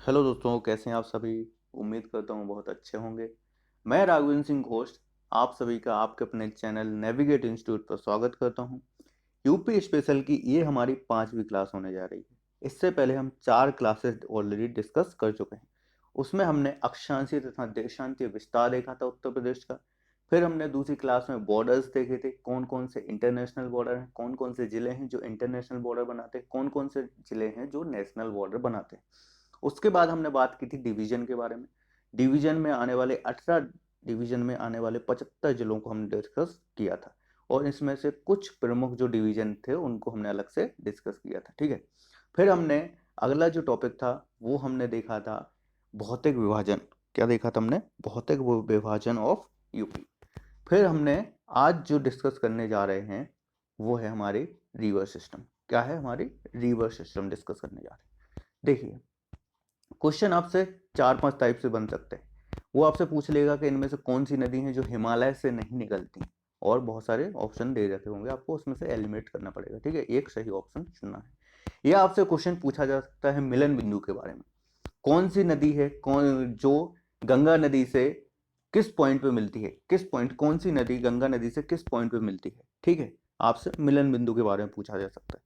Hello दोस्तों, कैसे हैं आप सभी। उम्मीद करता हूँ बहुत अच्छे होंगे। मैं राघवेंद्र सिंह घोष आप सभी का आपके अपने चैनल नेविगेट इंस्टीट्यूट पर स्वागत करता हूँ। यूपी स्पेशल की ये हमारी 5वीं क्लास होने जा रही है। इससे पहले हम 4 क्लासेस ऑलरेडी डिस्कस कर चुके हैं। उसमें हमने अक्षांशीय तथा देशांतीय विस्तार देखा था उत्तर प्रदेश का। फिर हमने दूसरी क्लास में बॉर्डर्स देखे थे, कौन कौन से इंटरनेशनल बॉर्डर हैं, कौन कौन से जिले हैं जो इंटरनेशनल बॉर्डर बनाते हैं, कौन कौन से जिले हैं जो नेशनल बॉर्डर बनाते हैं। उसके बाद हमने बात की थी डिवीजन के बारे में। डिवीजन में आने वाले 18 डिवीजन में आने वाले 75 जिलों को हमने डिस्कस किया था। और इसमें से कुछ प्रमुख जो डिवीजन थे उनको हमने अलग से डिस्कस किया था, ठीक है। फिर हमने अगला जो टॉपिक था वो हमने देखा था भौतिक विभाजन। क्या देखा था हमने? भौतिक विभाजन ऑफ यूपी। फिर हमने आज जो डिस्कस करने जा रहे हैं वो है हमारी रिवर सिस्टम। क्या है? हमारी रिवर सिस्टम डिस्कस करने जा रहे हैं। देखिए, क्वेश्चन आपसे 4-5 टाइप से बन सकते हैं। वो आपसे पूछ लेगा कि इनमें से कौन सी नदी है जो हिमालय से नहीं निकलती, और बहुत सारे ऑप्शन दे रखे होंगे, आपको उसमें से एलिमिनेट करना पड़ेगा, ठीक है। एक सही ऑप्शन चुनना है। या आपसे क्वेश्चन पूछा जा सकता है मिलन बिंदु के बारे में। कौन सी नदी है कौन जो गंगा नदी से किस पॉइंट पे मिलती है, किस पॉइंट, कौन सी नदी गंगा नदी से किस पॉइंट पे मिलती है, ठीक है। आपसे मिलन बिंदु के बारे में पूछा जा सकता है।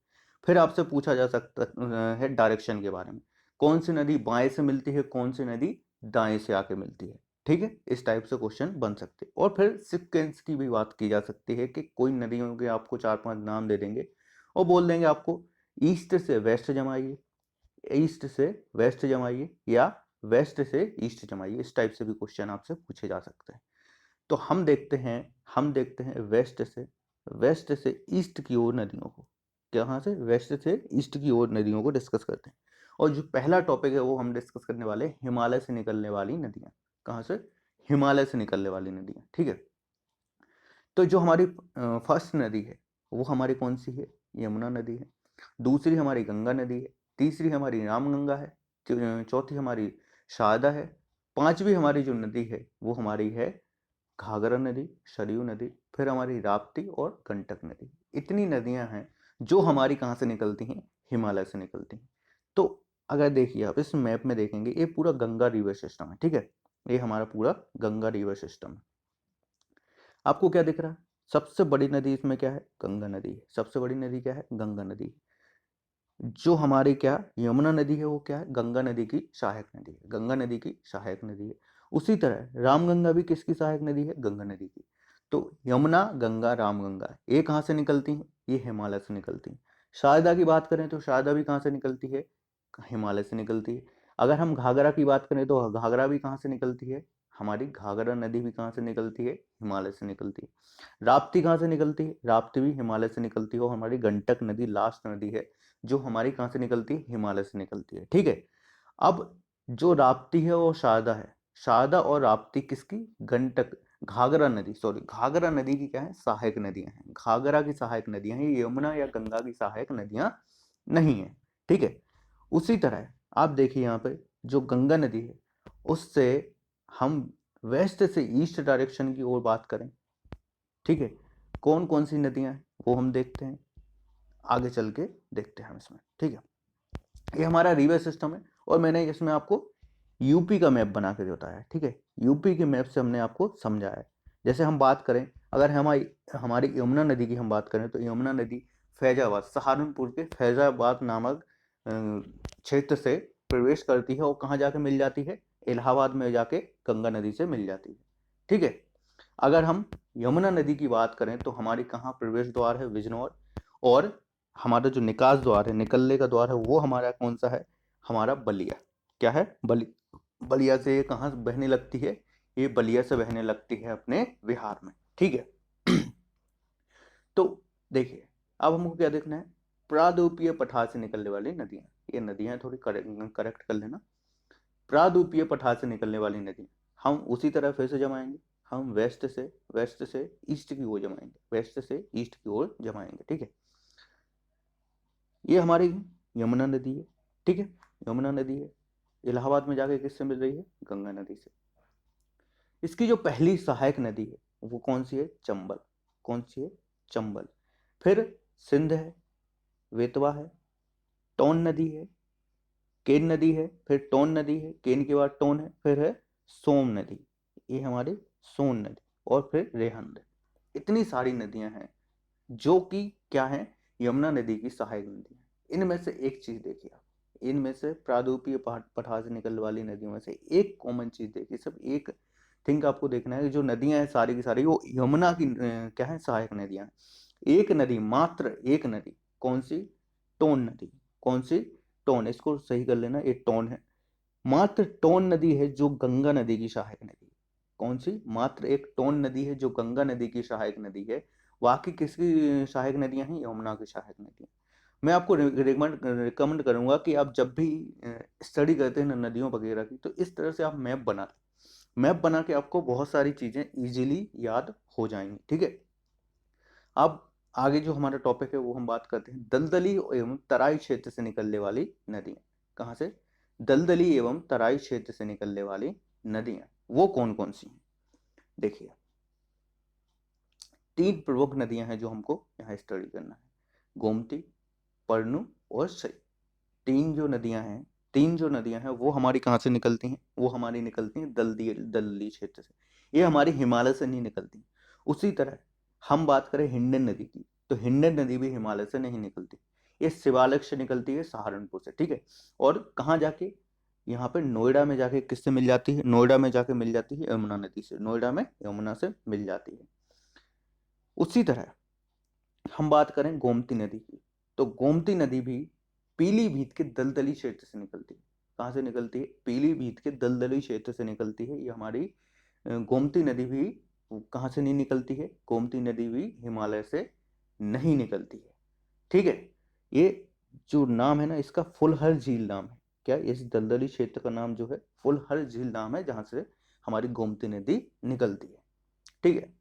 फिर आपसे पूछा जा सकता है डायरेक्शन के बारे में। कौन सी नदी बाएं से मिलती है, कौन सी नदी दाएं से आके मिलती है, ठीक है। इस टाइप से क्वेश्चन बन सकते हैं। और फिर सिक्वेंस की भी बात की जा सकती है कि कोई नदियों के आपको 4-5 नाम दे देंगे और बोल देंगे आपको ईस्ट से वेस्ट जमाइए, ईस्ट से वेस्ट जमाइए, या वेस्ट से ईस्ट जमाइए। इस टाइप से भी क्वेश्चन आपसे पूछे जा सकते हैं। तो हम देखते हैं वेस्ट से ईस्ट की ओर नदियों को। कहाँ से? वेस्ट से ईस्ट की ओर नदियों को डिस्कस करते हैं। और जो पहला टॉपिक है वो हम डिस्कस करने वाले हैं हिमालय से निकलने वाली नदियां। कहाँ से? हिमालय से निकलने वाली नदियां, ठीक है। तो जो हमारी फर्स्ट नदी है वो हमारी कौन सी है? यमुना नदी है। दूसरी हमारी गंगा नदी है। तीसरी हमारी रामगंगा है। चौथी हमारी शारदा है। पांचवी हमारी जो नदी है वो हमारी है घाघरा नदी, सरयू नदी, फिर हमारी राप्ती और गंडक नदी। इतनी नदियां हैं जो हमारी कहाँ से निकलती हैं? हिमालय से निकलती हैं। तो अगर देखिए आप इस मैप में देखेंगे, ये पूरा गंगा रिवर सिस्टम है, ठीक है। ये हमारा पूरा गंगा रिवर सिस्टम है। आपको क्या दिख रहा है? सबसे बड़ी नदी इसमें क्या है? गंगा नदी है। सबसे बड़ी नदी क्या है? गंगा नदी है। जो हमारी क्या यमुना नदी है वो क्या है? गंगा नदी की सहायक नदी है। गंगा नदी की सहायक नदी है। उसी तरह रामगंगा भी किसकी सहायक नदी है? गंगा नदी की। तो यमुना, गंगा, रामगंगा ये कहाँ से निकलती हैं? ये हिमालय से निकलती हैं। शारदा की बात करें तो शारदा भी कहाँ से निकलती है? हिमालय से निकलती है। अगर हम घाघरा की बात करें तो घाघरा भी कहाँ से निकलती है? हमारी घाघरा नदी भी कहाँ से निकलती है? हिमालय से निकलती है। राप्ती कहाँ से निकलती है? राप्ती भी हिमालय से निकलती है। और हमारी गंडक नदी लास्ट नदी है जो हमारी कहाँ से निकलती है? हिमालय से निकलती है, ठीक है। अब जो राप्ती है वो शारदा है। शारदा और राप्ती किसकी? गंडक, घाघरा नदी, सॉरी, घाघरा नदी की क्या है? सहायक नदियां हैं। घाघरा की सहायक नदियां हैं, ये यमुना या गंगा की सहायक नदियां नहीं है, ठीक है। उसी तरह आप देखिए यहाँ पे जो गंगा नदी है उससे हम वेस्ट से ईस्ट डायरेक्शन की ओर बात करें, ठीक है। कौन कौन सी नदियां हैं वो हम देखते हैं, आगे चल के देखते हैं हम इसमें, ठीक है। ये हमारा रिवर सिस्टम है और मैंने इसमें आपको यूपी का मैप बना के बताया है, ठीक है। यूपी के मैप से हमने आपको समझाया है। जैसे हम बात करें, अगर हमारी हमारी यमुना नदी की हम बात करें तो यमुना नदी फैजाबाद, सहारनपुर के फैजाबाद नामक क्षेत्र से प्रवेश करती है और कहाँ जाके मिल जाती है? इलाहाबाद में जाके गंगा नदी से मिल जाती है, ठीक है। अगर हम यमुना नदी की बात करें तो हमारी कहाँ प्रवेश द्वार है? बिजनौर। और हमारा जो निकास द्वार है, निकलने का द्वार है, वो हमारा कौन सा है? हमारा बलिया। क्या है? बलिया से ये कहाँ बहने लगती है? ये बलिया से बहने लगती है अपने बिहार में, ठीक है। तो देखिए, अब हमको क्या देखना है? प्रादुपीय पठार से निकलने वाली नदियां। ये नदियां थोड़ी करेक्ट कर लेना। प्रादुपीय पठार से निकलने वाली नदियां हम उसी तरह फिर से जमाएंगे। हम वेस्ट से ईस्ट की ओर जमाएंगे, वेस्ट से ईस्ट की ओर जमाएंगे, ठीक है। ये हमारी यमुना नदी है, ठीक है। यमुना नदी है, इलाहाबाद में जाके किससे मिल रही है? गंगा नदी से। इसकी जो पहली सहायक नदी है वो कौन सी है? चंबल। कौन सी है? चंबल। फिर सिंध है, वेतवा है, टोन नदी है, केन नदी है, फिर टोन नदी है, केन के बाद टोन है, फिर है सोम नदी, ये हमारी सोन नदी, और फिर रेहन नदी। इतनी सारी नदियां हैं जो कि क्या है, यमुना नदी की सहायक नदी है। इनमें से एक चीज देखिए आप, इनमें से प्रारूपीय पठार से निकलने वाली नदियों में से एक कॉमन चीज देखिए, सब एक थिंक आपको देखना है कि जो नदियां हैं सारी की सारी वो यमुना की क्या है, सहायक नदियां हैं। एक नदी, मात्र एक नदी, कौन सी, टोन नदी। कौन सी, टोन, इसको सही कर लेना, ये टोन है। मात्र टोन नदी है जो गंगा नदी की सहायक नदी है। कौन सी, मात्र एक टोन नदी है जो गंगा नदी की सहायक नदी है। बाकी किसकी सहायक नदियां हैं, यमुना की सहायक नदियां। मैं आपको रिकमेंड करूंगा कि आप जब भी स्टडी करते हैं ना नदियों वगैरह की, तो इस तरह से आप मैप बना के आपको बहुत सारी चीजें इजीली याद हो जाएंगी। ठीक है, अब आगे जो हमारा टॉपिक है वो हम बात करते हैं दलदली एवं तराई क्षेत्र से निकलने वाली नदियां। कहाँ से, दलदली एवं तराई क्षेत्र से निकलने वाली नदियां, वो कौन कौन सी हैं। देखिए, तीन प्रमुख नदियां हैं जो हमको यहाँ स्टडी करना है, गोमती, परनू और सई। तीन जो नदियां हैं वो हमारी कहाँ से निकलती हैं, वो हमारी निकलती हैं दलदली क्षेत्र से। ये हमारी हिमालय से नहीं निकलती। उसी तरह हम बात करें हिंडन नदी की, तो हिंडन नदी भी हिमालय से नहीं निकलती, ये शिवालिक से निकलती है, सहारनपुर से। ठीक है, और कहाँ जाके, यहाँ पे नोएडा में जाके किससे मिल जाती है, नोएडा में जाके मिल जाती है यमुना नदी से, नोएडा में यमुना से मिल जाती है। उसी तरह हम बात करें गोमती नदी की, तो गोमती नदी भी पीलीभीत के दलदली क्षेत्र से निकलती है। कहाँ से निकलती है, पीलीभीत के दलदली क्षेत्र से निकलती है। ये हमारी गोमती नदी भी कहाँ से नहीं निकलती है, गोमती नदी भी हिमालय से नहीं निकलती है। ठीक है, ये जो नाम है ना, इसका फुलहर झील नाम है। क्या, इस दलदली क्षेत्र का नाम जो है फुलहर झील नाम है, जहां से हमारी गोमती नदी निकलती है। ठीक है,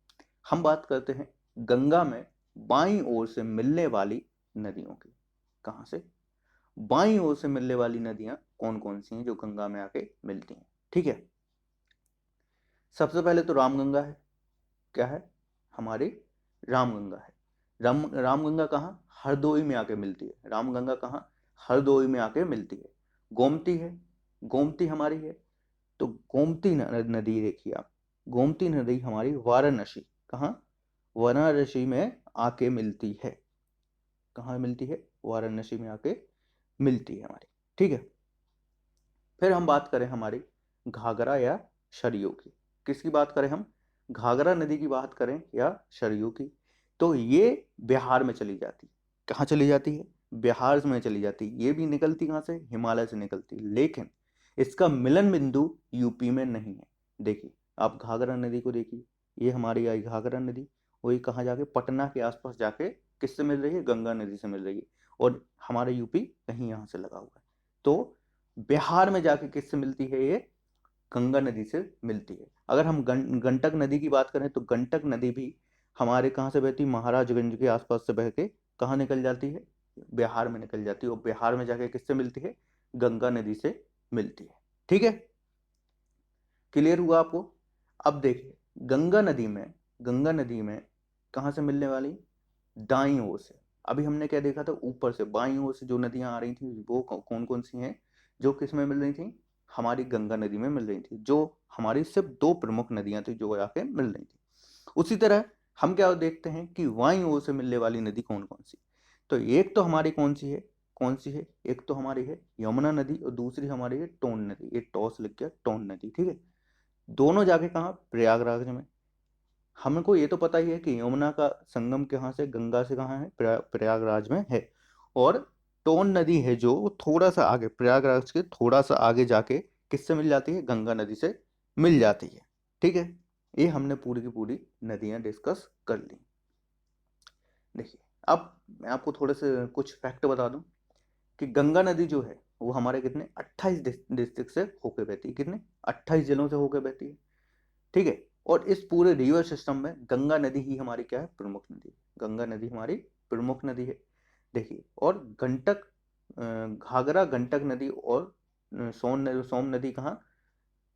हम बात करते हैं गंगा में बाईं ओर से मिलने वाली नदियों की। कहां से, बाईं ओर से मिलने वाली नदियां कौन कौन सी हैं जो गंगा में आके मिलती हैं। ठीक है, सबसे पहले तो रामगंगा है। क्या है, हमारी रामगंगा है। रामगंगा कहाँ, हरदोई में आके मिलती है। रामगंगा कहाँ, हरदोई में आके मिलती है। गोमती है, गोमती हमारी है, तो गोमती नदी देखिए आप, गोमती नदी हमारी वाराणसी, कहाँ, वाराणसी में आके मिलती है। कहाँ मिलती है, वाराणसी में आके मिलती है हमारी। ठीक है, फिर हम बात करें हमारी घाघरा या सरयू की। किसकी बात करें हम, घाघरा नदी की बात करें या सरयू की, तो ये बिहार में चली जाती। कहाँ चली जाती है, बिहार में चली जाती। ये भी निकलती कहाँ से, हिमालय से निकलती, लेकिन इसका मिलन बिंदु यूपी में नहीं है। देखिए, आप घाघरा नदी को देखिए, ये हमारी आई घाघरा नदी, वही कहाँ जाके, पटना के आसपास जाके किससे मिल रही है, गंगा नदी से मिल रही है, और हमारा यूपी कहीं यहाँ से लगा हुआ है। तो बिहार में जाके किससे मिलती है, ये गंगा नदी से मिलती है। अगर हम गंडक नदी की बात करें, तो गंडक नदी भी हमारे कहाँ से बहती है, महाराजगंज के आसपास से बह के कहाँ निकल जाती है, बिहार में निकल जाती है, और बिहार में जाके किससे मिलती है, गंगा नदी से मिलती है। ठीक है, क्लियर हुआ आपको। अब देखिए, गंगा नदी में कहाँ से मिलने वाली, दाईं ओर से। अभी हमने क्या देखा था, ऊपर से बाईं ओर से जो नदियां आ रही थी वो कौन कौन सी हैं, जो किस में मिल रही थी, हमारी गंगा नदी में मिल रही थी, जो हमारी सिर्फ दो प्रमुख नदियां थी जो आके मिल रही थी। उसी तरह हम क्या देखते हैं कि वाईं ओर से मिलने वाली नदी कौन कौन सी, तो एक तो हमारी कौन सी है, एक तो हमारी है यमुना नदी, और दूसरी हमारी है टोन नदी, ये टॉस लिख गया, टोन नदी। ठीक है, दोनों जाके कहाँ, प्रयागराज में। हमको ये तो पता ही है कि यमुना का संगम कहाँ से, गंगा से कहाँ है, प्रयागराज में है। और टोन नदी है जो वो थोड़ा सा आगे, प्रयागराज के थोड़ा सा आगे जाके किससे मिल जाती है, गंगा नदी से मिल जाती है। ठीक है, ये हमने पूरी की पूरी नदियां डिस्कस कर ली। देखिए, अब मैं आपको थोड़े से कुछ फैक्ट बता दूं कि गंगा नदी जो है वो हमारे कितने 28 डिस्ट्रिक्ट से होके बहती है, कितने 28 जिलों से होके बहती है। ठीक है, और इस पूरे रिवर सिस्टम में गंगा नदी ही हमारी क्या है, प्रमुख नदी है। गंगा नदी हमारी प्रमुख नदी है। देखिए, और गंडक, घाघरा गंडक नदी और सोम नदी कहाँ,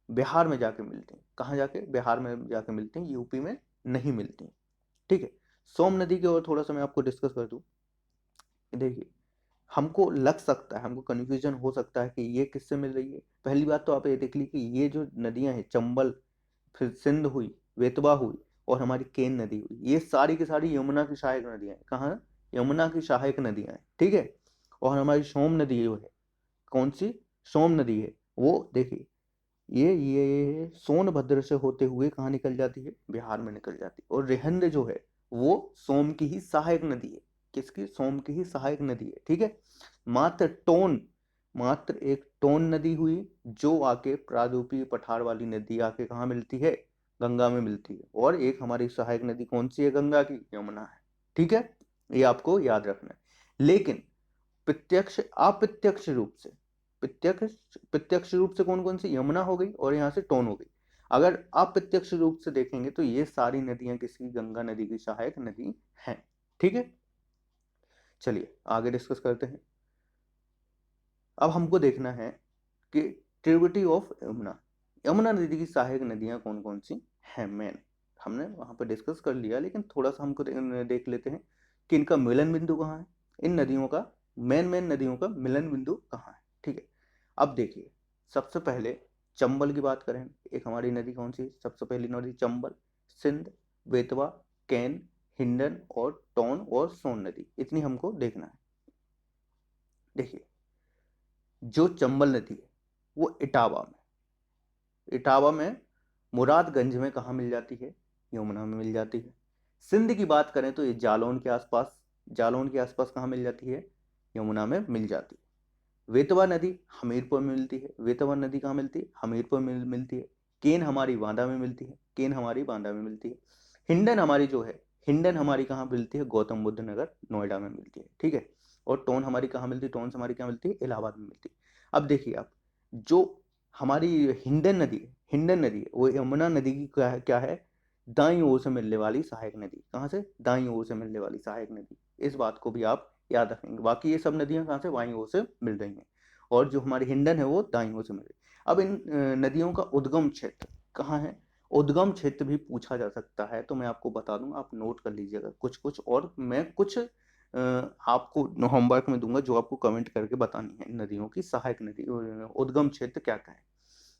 बिहार में जाके मिलती हैं। कहाँ जाके, बिहार में जाके मिलती हैं, यूपी में नहीं मिलती हैं। ठीक है, सोम नदी की और थोड़ा सा मैं आपको डिस्कस कर दूं। देखिए, हमको लग सकता है, हमको कन्फ्यूजन हो सकता है कि ये किससे मिल रही है। पहली बात तो आप ये देख ली कि ये जो नदियां हैं, चंबल, फिर सिंध हुई, बेतवा हुई और हमारी केन नदी हुई, ये सारी की सारी यमुना की सहायक नदियां हैं। कहाँ? यमुना की सहायक नदियां हैं, ठीक है। और हमारी सोम नदी जो है, कौन सी? सोम नदी है, वो देखिए ये सोनभद्र से होते हुए कहाँ निकल जाती है? बिहार में निकल जाती है। और रिहंद जो है वो सोम की ही सहायक नदी है। किसकी? सोम की ही सहायक नदी है, ठीक है। मात्र टोन, मात्र एक टोन नदी हुई जो आके प्रारूपी पठार वाली नदी आके कहाँ मिलती है? गंगा में मिलती है। और एक हमारी सहायक नदी कौन सी है गंगा की? यमुना है, ठीक है। ये आपको याद रखना है। लेकिन प्रत्यक्ष अप्रत्यक्ष रूप से, प्रत्यक्ष प्रत्यक्ष रूप से कौन कौन सी? यमुना हो गई और यहाँ से टोन हो गई। अगर अप्रत्यक्ष रूप से देखेंगे तो ये सारी नदियां किसकी? गंगा नदी की सहायक नदी हैं, ठीक है। चलिए आगे डिस्कस करते हैं। अब हमको देखना है कि ट्रिब्यूटरी ऑफ यमुना, यमुना नदी की सहायक नदियां कौन कौन सी हैं। मेन हमने वहां पर डिस्कस कर लिया, लेकिन थोड़ा सा हमको देख लेते हैं कि इनका मिलन बिंदु कहाँ है। इन नदियों का, मेन नदियों का मिलन बिंदु कहाँ है, ठीक है। अब देखिए, सबसे पहले चंबल की बात करें, एक हमारी नदी कौन सी? सबसे पहली नदी चंबल, सिंध, बेतवा, कैन, हिंडन और टोन और सोन नदी, इतनी हमको देखना है। देखिए, जो चंबल नदी है वो इटावा में मुरादगंज में कहाँ मिल जाती है? यमुना में मिल जाती है। सिंध की बात करें तो ये जालौन के आसपास, जालौन के आसपास कहाँ मिल जाती है? यमुना में मिल जाती है। वेतवा नदी हमीरपुर में मिलती है। वेतवा नदी कहाँ मिलती है? हमीरपुर में मिलती है। केन हमारी बांदा में मिलती है। केन हमारी बांदा में मिलती है। हिंडन हमारी जो है, हिंडन हमारी कहाँ मिलती है? गौतम बुद्ध नगर नोएडा में मिलती है, ठीक है। और टोन हमारी कहाँ मिलती है? टोन हमारी कहाँ मिलती है? इलाहाबाद में मिलती है। अब देखिए आप, जो हमारी हिंडन नदी है, हिंडन नदी है, वो यमुना नदी की क्या है? दाईं ओर से मिलने वाली सहायक नदी। कहाँ से? दाईं ओर से मिलने वाली सहायक नदी। इस बात को भी आप याद रखेंगे। बाकी ये सब नदियां कहाँ से? बाईं ओर से मिल रही हैं। और जो हमारी हिंडन है वो दाईं ओर से मिल रही है। अब इन नदियों का उद्गम क्षेत्र कहाँ है? उद्गम क्षेत्र भी पूछा जा सकता है, तो मैं आपको बता दूंगा, आप नोट कर लीजिएगा कुछ कुछ। और मैं कुछ आपको होमवर्क में दूंगा जो आपको कमेंट करके बतानी है नदियों की सहायक नदी उद्गम क्षेत्र क्या क्या है।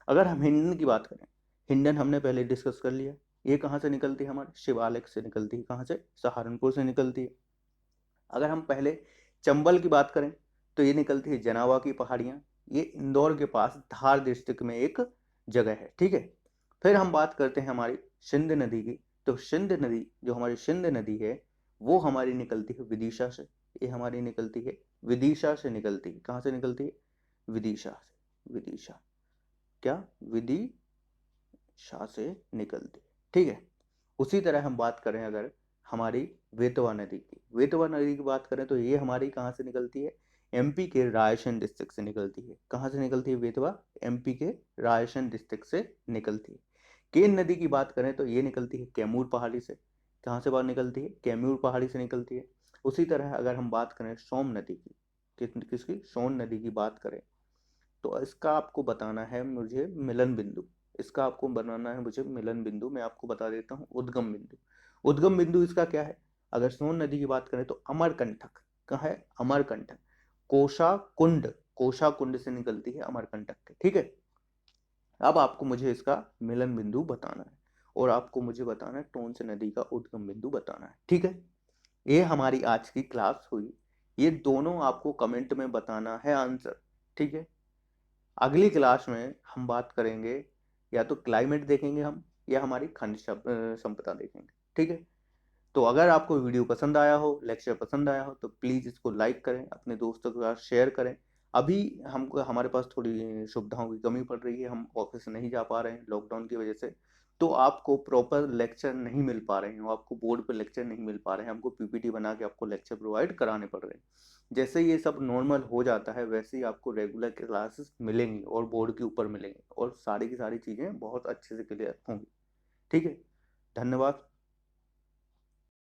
अगर हम हिंडन की बात करें, हिंडन हमने पहले डिस्कस कर लिया। ये कहाँ से निकलती है? हमारे शिवालिक से निकलती है। कहाँ से? सहारनपुर से निकलती है। अगर हम पहले चंबल की बात करें तो ये निकलती है जनावा की पहाड़ियाँ। ये इंदौर के पास धार डिस्ट्रिक्ट में एक जगह है, ठीक है। फिर हम बात करते हैं हमारी सिंध नदी की। तो सिंध नदी, जो हमारी सिंध नदी है, वो हमारी निकलती है विदिशा से। ये हमारी निकलती है विदिशा से, निकलती है। कहाँ से निकलती है? विदिशा से। विदिशा क्या? विदिशा से निकलती है, ठीक है। उसी तरह हम बात करें अगर हमारी वेतवा नदी की, वेतवा नदी की बात करें तो ये हमारी कहाँ से निकलती है? एमपी के रायसेन डिस्ट्रिक्ट से निकलती है। कहाँ से निकलती है वेतवा? एमपी के रायसेन डिस्ट्रिक्ट से निकलती है। केन नदी की बात करें तो ये निकलती है कैमूर पहाड़ी से। कहाँ से बाहर निकलती है? कैमूर पहाड़ी से निकलती है। उसी तरह अगर हम बात करें सोम नदी की, किसकी? सोन नदी की बात करें तो इसका आपको बताना है मुझे मिलन बिंदु। इसका आपको बनाना है मुझे मिलन बिंदु। मैं आपको बता देता हूँ उद्गम बिंदु। उद्गम बिंदु इसका क्या है? अगर सोन नदी की बात करें तो अमरकंटक। कहाँ है? अमरकंटक। कोशा कुंड, कोशा कुंड से निकलती है अमरकंटक के, ठीक है। अब आपको मुझे इसका मिलन बिंदु बताना है और आपको मुझे बताना है टोन से नदी का उद्गम बिंदु बताना है, ठीक है। ये हमारी आज की क्लास हुई। ये दोनों आपको कमेंट में बताना है आंसर, ठीक है। अगली क्लास में हम बात करेंगे, या तो क्लाइमेट देखेंगे हम, या हमारी खनिज संपदा देखेंगे, ठीक है। तो अगर आपको वीडियो पसंद आया हो, लेक्चर पसंद आया हो, तो प्लीज़ इसको लाइक करें, अपने दोस्तों के साथ शेयर करें। अभी हमको, हमारे पास थोड़ी सुविधाओं की कमी पड़ रही है, हम ऑफिस नहीं जा पा रहे हैं लॉकडाउन की वजह से। तो आपको प्रॉपर लेक्चर नहीं मिल पा रहे हैं, आपको बोर्ड पे लेक्चर नहीं मिल पा रहे हैं, हमको पीपीटी बना के आपको लेक्चर प्रोवाइड कराने पड़ रहे हैं। जैसे ये सब नॉर्मल हो जाता है वैसे ही आपको रेगुलर क्लासेस मिलेंगी और बोर्ड के ऊपर मिलेंगी और सारी की सारी चीज़ें बहुत अच्छे से क्लियर होंगी, ठीक है। धन्यवाद।